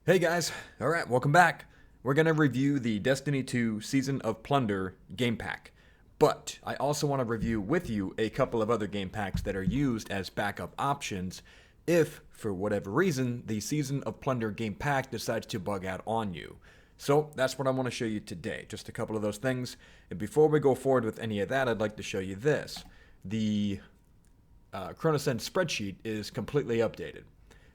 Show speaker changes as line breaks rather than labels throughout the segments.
Hey guys, alright, welcome back. We're going to review the Destiny 2 Season of Plunder game pack. But I also want to review with you a couple of other game packs that are used as backup options if, for whatever reason, the Season of Plunder game pack decides to bug out on you. So that's what I want to show you today, just a couple of those things. And before we go forward with any of that, I'd like to show you this. The Cronus Zen spreadsheet is completely updated.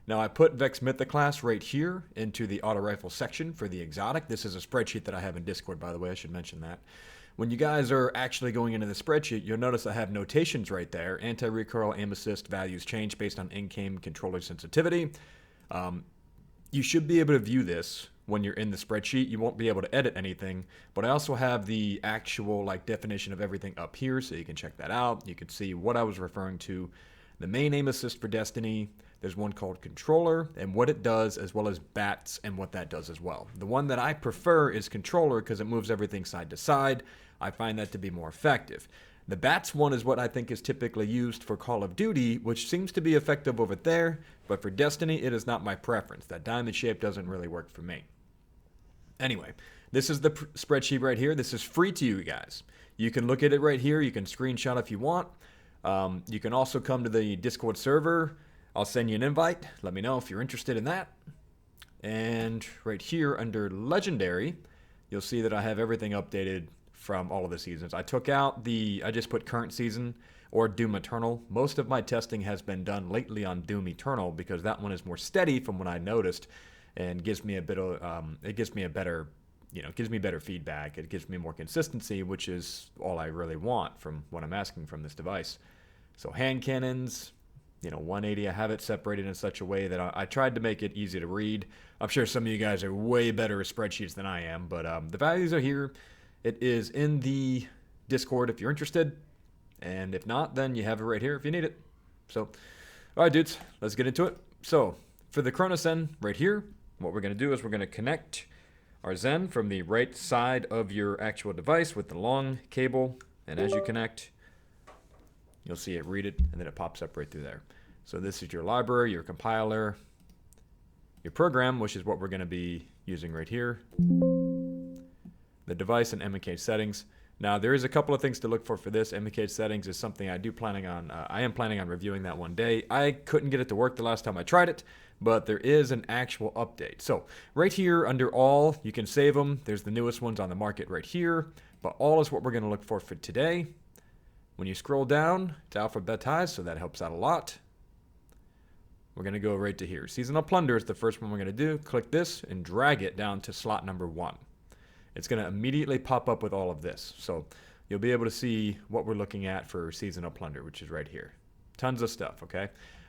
Now I put Vex Mythoclast right here into the auto rifle section for the exotic. This is a spreadsheet that I have in Discord, by the way, I should mention that. When you guys are actually going into the spreadsheet, you'll notice I have notations right there. Anti-Recoil, aim assist values change based on in-game controller sensitivity. You should be able to view this when you're in the spreadsheet. You won't be able to edit anything, but I also have the actual definition of everything up here, so you can check that out. You can see what I was referring to. The main aim assist for Destiny. There's one called Controller and what it does, as well as Bats and what that does as well. The one that I prefer is Controller because it moves everything side to side. I find that to be more effective. The Bats one is what I think is typically used for Call of Duty, which seems to be effective over there, but for Destiny, it is not my preference. That diamond shape doesn't really work for me. Anyway, this is the spreadsheet right here. This is free to you guys. You can look at it right here. You can screenshot if you want. You can also come to the Discord server. I'll send you an invite. Let me know if you're interested in that. And right here under Legendary, you'll see that I have everything updated from all of the seasons. I just put current season or Doom Eternal. Most of my testing has been done lately on Doom Eternal because that one is more steady from what I noticed and gives me a bit of, it gives me better feedback. It gives me more consistency, which is all I really want from what I'm asking from this device. So hand cannons, 180, I have it separated in such a way that I tried to make it easy to read. I'm sure some of you guys are way better at spreadsheets than I am, but the values are here. It is in the Discord if you're interested, and if not, then you have it right here if you need it. So, all right, dudes, let's get into it. So, for the Cronus Zen right here, what we're going to do is we're going to connect our Zen from the right side of your actual device with the long cable, and as you connect, you'll see it read it, and then it pops up right through there. So this is your library, your compiler, your program, which is what we're going to be using right here, the device and MK settings. Now, there is a couple of things to look for this. MK settings is something I am planning on reviewing that one day. I couldn't get it to work the last time I tried it, but there is an actual update. So right here under all, you can save them. There's the newest ones on the market right here, but all is what we're going to look for today. When you scroll down, it's alphabetized, so that helps out a lot. We're going to go right to here. Seasonal Plunder is the first one we're going to do. Click this and drag it down to slot number 1. It's going to immediately pop up with all of this. So you'll be able to see what we're looking at for Seasonal Plunder, which is right here. Tons of stuff, okay?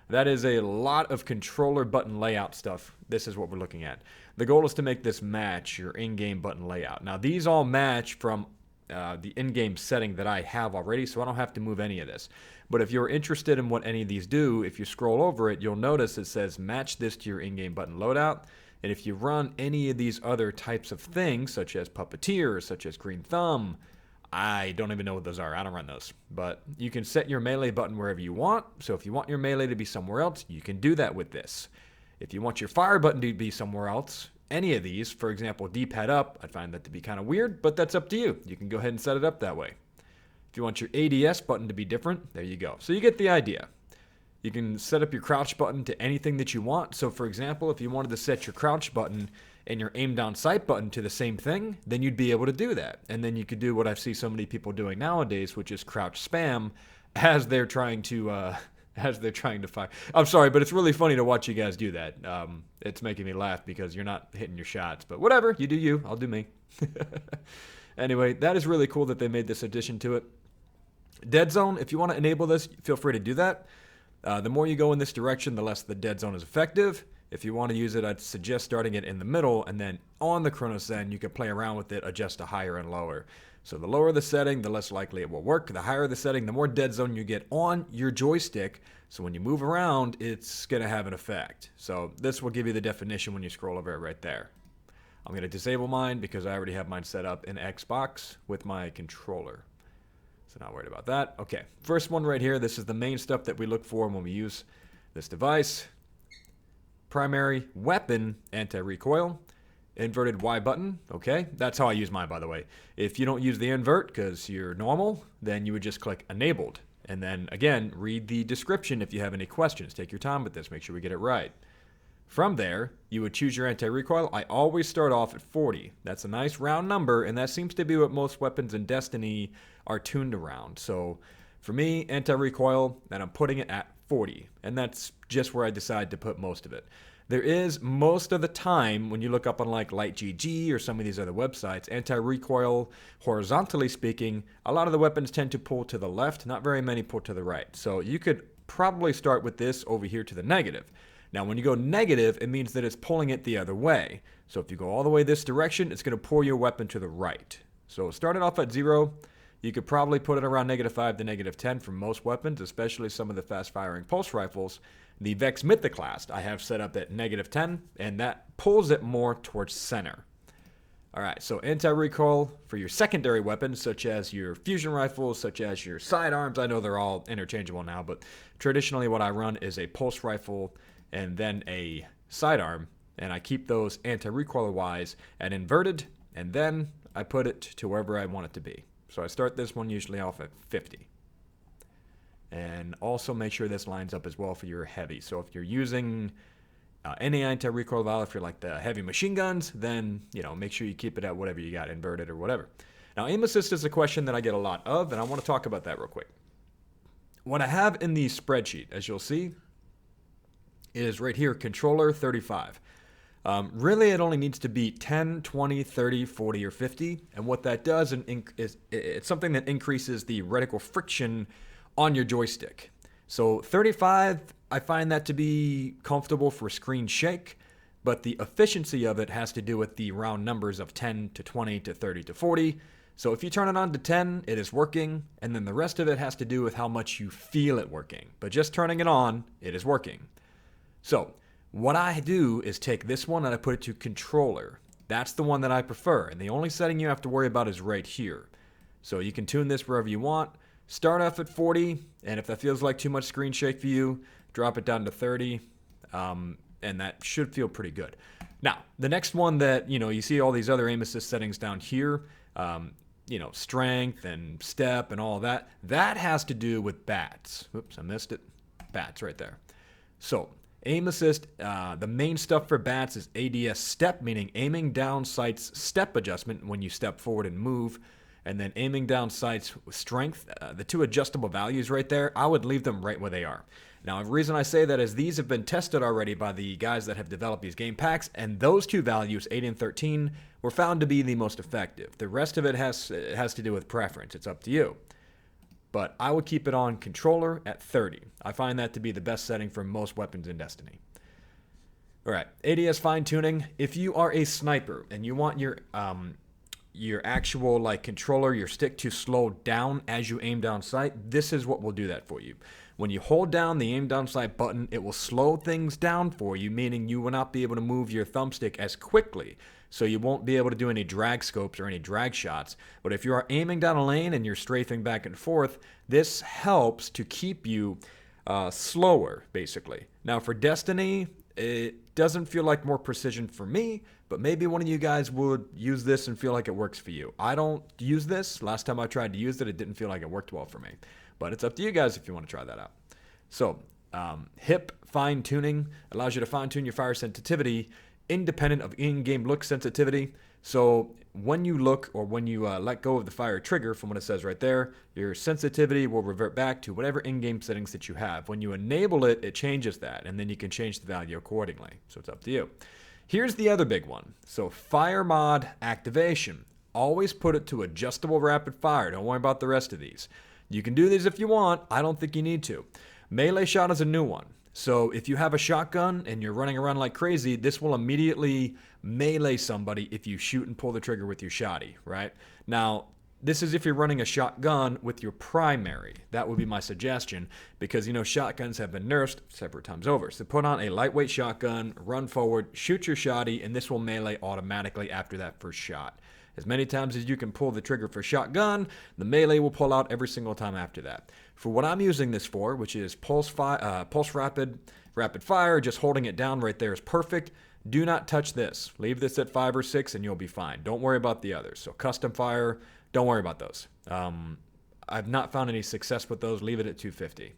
That is a lot of controller button layout stuff. This is what we're looking at. The goal is to make this match your in-game button layout. Now, these all match from the in-game setting that I have already, so I don't have to move any of this. But if you're interested in what any of these do, if you scroll over it, you'll notice it says match this to your in-game button loadout. And if you run any of these other types of things, such as Puppeteer, such as Green Thumb, I don't even know what those are. I don't run those. But you can set your melee button wherever you want. So if you want your melee to be somewhere else, you can do that with this. If you want your fire button to be somewhere else, any of these, for example, D-pad up, I find that to be kind of weird, but that's up to you. You can go ahead and set it up that way. If you want your ADS button to be different, there you go. So you get the idea. You can set up your crouch button to anything that you want. So for example, if you wanted to set your crouch button and your aim down sight button to the same thing, then you'd be able to do that. And then you could do what I see so many people doing nowadays, which is crouch spam as they're trying to fire. I'm sorry, but it's really funny to watch you guys do that. It's making me laugh because you're not hitting your shots. But whatever, you do you. I'll do me. Anyway, that is really cool that they made this addition to it. Dead zone, if you want to enable this, feel free to do that. The more you go in this direction, the less the dead zone is effective. If you want to use it, I'd suggest starting it in the middle, and then on the Cronus Zen, you can play around with it, adjust to higher and lower. So the lower the setting, the less likely it will work. The higher the setting, the more dead zone you get on your joystick. So when you move around, it's going to have an effect. So this will give you the definition when you scroll over it right there. I'm going to disable mine because I already have mine set up in Xbox with my controller. So not worried about that. Okay, first one right here. This is the main stuff that we look for when we use this device. primary weapon, anti-recoil, inverted Y button, okay? That's how I use mine, by the way. If you don't use the invert because you're normal, then you would just click enabled. And then, again, read the description if you have any questions. Take your time with this. Make sure we get it right. From there, you would choose your anti-recoil. I always start off at 40. That's a nice round number, and that seems to be what most weapons in Destiny are tuned around. So for me, anti-recoil, and I'm putting it at 40. And that's just where I decide to put most of it. There is, most of the time, when you look up on like LightGG or some of these other websites, anti-recoil, horizontally speaking, a lot of the weapons tend to pull to the left, not very many pull to the right. So you could probably start with this over here to the negative. Now, when you go negative, it means that it's pulling it the other way. So if you go all the way this direction, it's going to pull your weapon to the right. So start it off at 0. You could probably put it around -5 to -10 for most weapons, especially some of the fast-firing pulse rifles. The Vex Mythoclast I have set up at -10, and that pulls it more towards center. All right, so anti-recoil for your secondary weapons, such as your fusion rifles, such as your sidearms. I know they're all interchangeable now, but traditionally what I run is a pulse rifle and then a sidearm, and I keep those anti-recoil-wise at inverted, and then I put it to wherever I want it to be. So I start this one usually off at 50. And also make sure this lines up as well for your heavy. So if you're using any anti-recoil valve for like the heavy machine guns, then make sure you keep it at whatever you got, inverted or whatever. Now, aim assist is a question that I get a lot of, and I want to talk about that real quick. What I have in the spreadsheet, as you'll see, is right here, controller 35. Really, it only needs to be 10, 20, 30, 40, or 50. And what that does is it's something that increases the reticle friction on your joystick. So 35, I find that to be comfortable for screen shake, but the efficiency of it has to do with the round numbers of 10 to 20 to 30 to 40. So if you turn it on to 10, it is working, and then the rest of it has to do with how much you feel it working. But just turning it on, it is working. So what I do is take this one and I put it to controller. That's the one that I prefer, and the only setting you have to worry about is right here. So you can tune this wherever you want. Start off at 40, and if that feels like too much screen shake for you, drop it down to 30, and that should feel pretty good. Now, the next one that, you see all these other aim assist settings down here, strength and step and all that, that has to do with bats. Oops, I missed it. Bats right there. So aim assist, the main stuff for bats is ADS step, meaning aiming down sights step adjustment when you step forward and move. And then aiming down sights with strength, the two adjustable values right there, I would leave them right where they are. Now, the reason I say that is these have been tested already by the guys that have developed these game packs, and those two values, 8 and 13, were found to be the most effective. The rest of it has to do with preference. It's up to you. But I would keep it on controller at 30. I find that to be the best setting for most weapons in Destiny. All right, ADS fine-tuning. If you are a sniper and you want your actual controller, your stick to slow down as you aim down sight, this is what will do that for you. When you hold down the aim down sight button, it will slow things down for you, meaning you will not be able to move your thumbstick as quickly. So you won't be able to do any drag scopes or any drag shots. But if you are aiming down a lane and you're strafing back and forth, this helps to keep you slower, basically. Now for Destiny, it doesn't feel like more precision for me, but maybe one of you guys would use this and feel like it works for you. I don't use this. Last time I tried to use it, it didn't feel like it worked well for me. But it's up to you guys if you want to try that out. So, hip fine-tuning allows you to fine-tune your fire sensitivity independent of in-game look sensitivity. So when you look or when you let go of the fire trigger, from what it says right there, your sensitivity will revert back to whatever in-game settings that you have. When you enable it, it changes that, and then you can change the value accordingly. So it's up to you. Here's the other big one. So fire mod activation. Always put it to adjustable rapid fire. Don't worry about the rest of these. You can do these if you want. I don't think you need to. Melee shot is a new one. So if you have a shotgun and you're running around like crazy, this will immediately melee somebody if you shoot and pull the trigger with your shotty, right? Now, this is if you're running a shotgun with your primary. That would be my suggestion because, shotguns have been nerfed several times over. So put on a lightweight shotgun, run forward, shoot your shotty, and this will melee automatically after that first shot. As many times as you can pull the trigger for shotgun, the melee will pull out every single time after that. For what I'm using this for, which is pulse rapid rapid fire, just holding it down right there is perfect. Do not touch this. Leave this at 5 or 6 and you'll be fine. Don't worry about the others. So custom fire, don't worry about those. I've not found any success with those. Leave it at 250.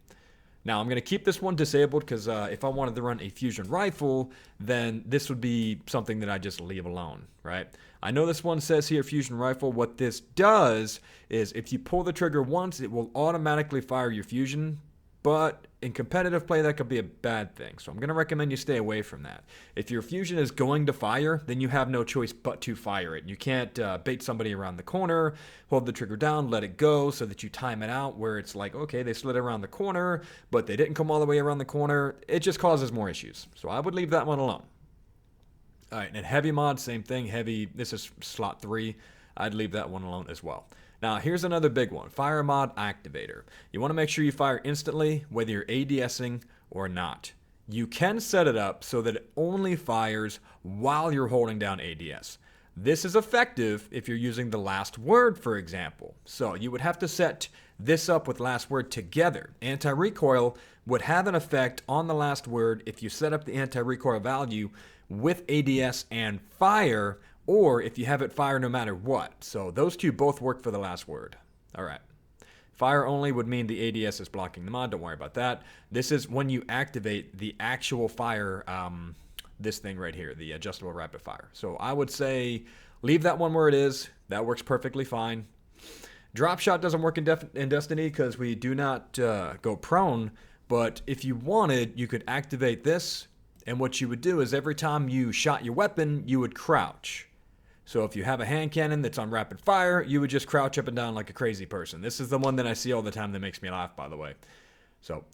Now, I'm going to keep this one disabled because if I wanted to run a fusion rifle, then this would be something that I just leave alone, right? I know this one says here fusion rifle. What this does is if you pull the trigger once, it will automatically fire your fusion. But in competitive play, that could be a bad thing. So I'm going to recommend you stay away from that. If your fusion is going to fire, then you have no choice but to fire it. You can't bait somebody around the corner, hold the trigger down, let it go so that you time it out where it's like, okay, they slid around the corner, but they didn't come all the way around the corner. It just causes more issues. So I would leave that one alone. All right, and heavy mod, same thing. Heavy, this is slot 3. I'd leave that one alone as well. Now, here's another big one, fire mod activator. You want to make sure you fire instantly, whether you're ADSing or not. You can set it up so that it only fires while you're holding down ADS. This is effective if you're using the last word, for example. So you would have to set this up with last word together. Anti-recoil would have an effect on the last word if you set up the anti-recoil value with ADS and fire, or if you have it fire no matter what. So those two both work for the last word. All right. Fire only would mean the ADS is blocking the mod. Don't worry about that. This is when you activate the actual fire, this thing right here, the adjustable rapid fire. So I would say leave that one where it is. That works perfectly fine. Drop shot doesn't work in Destiny because we do not go prone. But if you wanted, you could activate this. And what you would do is every time you shot your weapon, you would crouch. So if you have a hand cannon that's on rapid fire, you would just crouch up and down like a crazy person. This is the one that I see all the time that makes me laugh, by the way. So,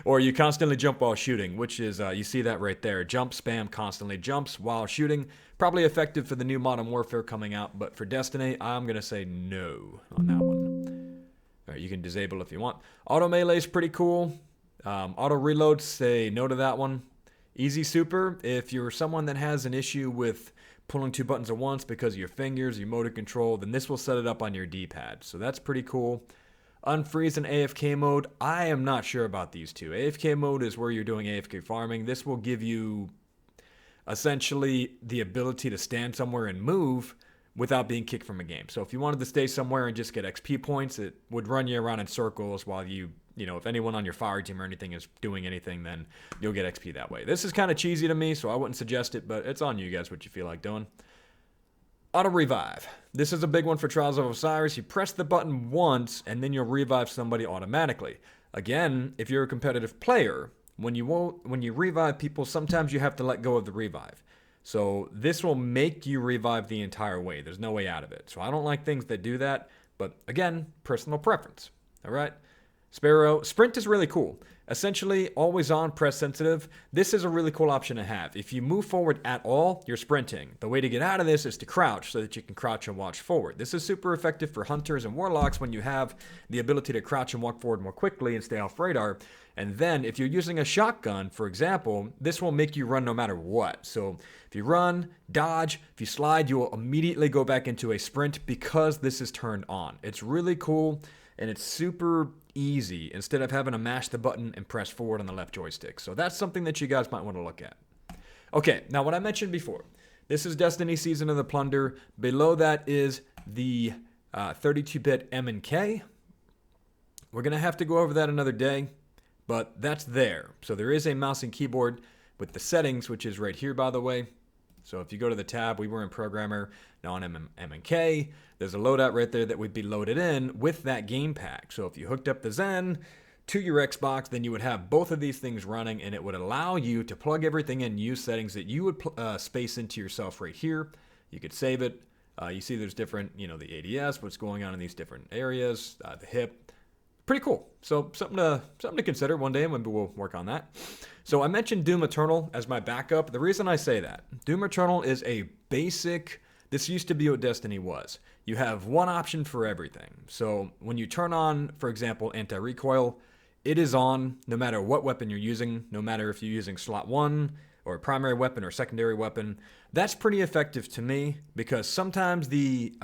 or you constantly jump while shooting, which is, you see that right there. Jump, spam, constantly jumps while shooting. Probably effective for the new Modern Warfare coming out, but for Destiny, I'm going to say no on that one. All right, you can disable if you want. Auto melee is pretty cool. Auto reload, say no to that one. Easy super, if you're someone that has an issue with pulling 2 buttons at once because of your fingers, your motor control, then this will set it up on your D-pad. So that's pretty cool. Unfreeze and AFK mode, I am not sure about these two. AFK mode is where you're doing AFK farming. This will give you essentially the ability to stand somewhere and move without being kicked from a game. So if you wanted to stay somewhere and just get XP points, it would run you around in circles while you know, if anyone on your fire team or anything is doing anything, then you'll get XP that way. This is kind of cheesy to me, so I wouldn't suggest it, but it's on you guys what you feel like doing. Auto revive. This is a big one for Trials of Osiris. You press the button once, and then you'll revive somebody automatically. Again, if you're a competitive player, when you revive people, sometimes you have to let go of the revive. So this will make you revive the entire way. There's no way out of it. So I don't like things that do that, but again, personal preference. All right? Sparrow Sprint is really cool. Essentially, always on, press sensitive. This is a really cool option to have. If you move forward at all, you're sprinting. The way to get out of this is to crouch so that you can crouch and watch forward. This is super effective for hunters and warlocks when you have the ability to crouch and walk forward more quickly and stay off radar. And then if you're using a shotgun, for example, this will make you run no matter what. So if you run, dodge, if you slide, you will immediately go back into a sprint because this is turned on. It's really cool. And it's super easy instead of having to mash the button and press forward on the left joystick. So that's something that you guys might want to look at. Okay, now what I mentioned before. This is Destiny Season of the Plunder. Below that is the 32-bit M&K. We're going to have to go over that another day, but that's there. So there is a mouse and keyboard with the settings, which is right here, by the way. So if you go to the tab, we were in Programmer, now on M&K. There's a loadout right there that would be loaded in with that game pack. So if you hooked up the Zen to your Xbox, then you would have both of these things running, and it would allow you to plug everything in, use settings that you would space into yourself right here. You could save it. You see there's different, the ADS, what's going on in these different areas, the hip. Pretty cool. So something to consider one day, and maybe we'll work on that. So I mentioned Doom Eternal as my backup. The reason I say that, Doom Eternal is a basic, this used to be what Destiny was. You have one option for everything. So when you turn on, for example, Anti-Recoil, it is on no matter what weapon you're using, no matter if you're using slot 1 or a primary weapon or secondary weapon. That's pretty effective to me because sometimes the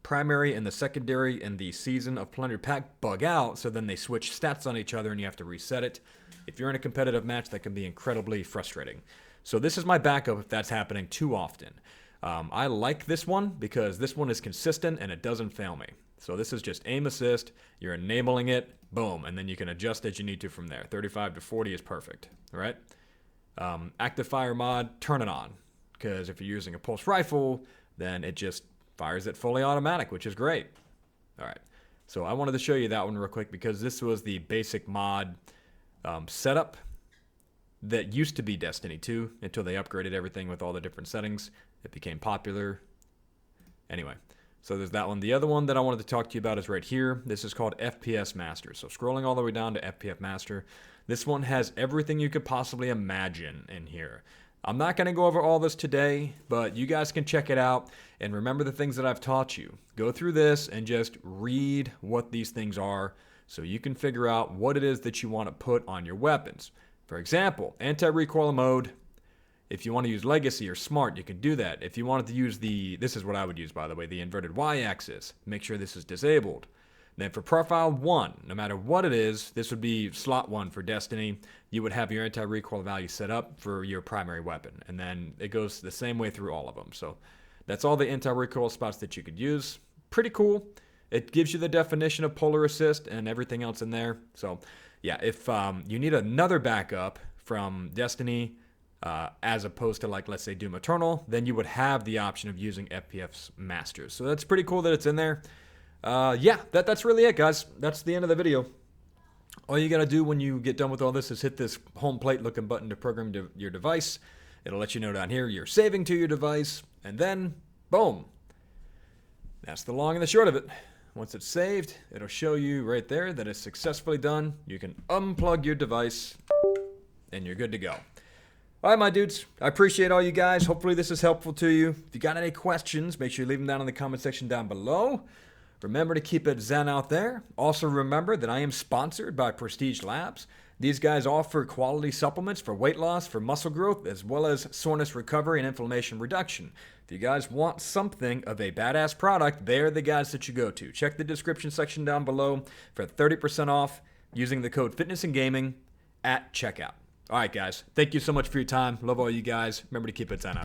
primary and the secondary in the Season of Plunder pack bug out, so then they switch stats on each other and you have to reset it. if you're in a competitive match, that can be incredibly frustrating. So this is my backup if that's happening too often. I like this one because this one is consistent and it doesn't fail me. So this is just aim assist, you're enabling it, boom, and then you can adjust as you need to from there. 35 to 40 is perfect, all right? Active fire mod, turn it on, because if you're using a pulse rifle, then it just fires it fully automatic, which is great. All right, so I wanted to show you that one real quick because this was the basic mod setup that used to be Destiny 2 until they upgraded everything with all the different settings. It became popular. Anyway, so there's that one. The other one that I wanted to talk to you about is right here. This is called Fps Masters. So scrolling all the way down to Fps Master, this one has everything you could possibly imagine in here. I'm not going to go over all this today, but you guys can check it out and remember the things that I've taught you. Go through this and just read what these things are so you can figure out what it is that you want to put on your weapons. For example, anti-recoil mode. If you want to use legacy or smart, you can do that. If you wanted to use this is what I would use, by the way, the inverted y-axis. Make sure this is disabled. Then for profile 1, no matter what it is, this would be slot 1 for Destiny. You would have your anti-recoil value set up for your primary weapon. And then it goes the same way through all of them. So that's all the anti-recoil spots that you could use. Pretty cool. It gives you the definition of polar assist and everything else in there. So yeah, if you need another backup from Destiny, as opposed to, like, let's say Doom Eternal, then you would have the option of using Fps Masters. So that's pretty cool that it's in there. Yeah, that's really it, guys. That's the end of the video. All you gotta do when you get done with all this is hit this home plate looking button to program your device. It'll let you know down here you're saving to your device, and then boom. That's the long and the short of it. Once it's saved, it'll show you right there that it's successfully done. You can unplug your device, and you're good to go. All right, my dudes, I appreciate all you guys. Hopefully this is helpful to you. If you got any questions, make sure you leave them down in the comment section down below. Remember to keep it zen out there. Also remember that I am sponsored by Prestige Labs. These guys offer quality supplements for weight loss, for muscle growth, as well as soreness recovery and inflammation reduction. If you guys want something of a badass product, they're the guys that you go to. Check the description section down below for 30% off using the code FitnessandGaming at checkout. All right, guys. Thank you so much for your time. Love all you guys. Remember to keep it zen out.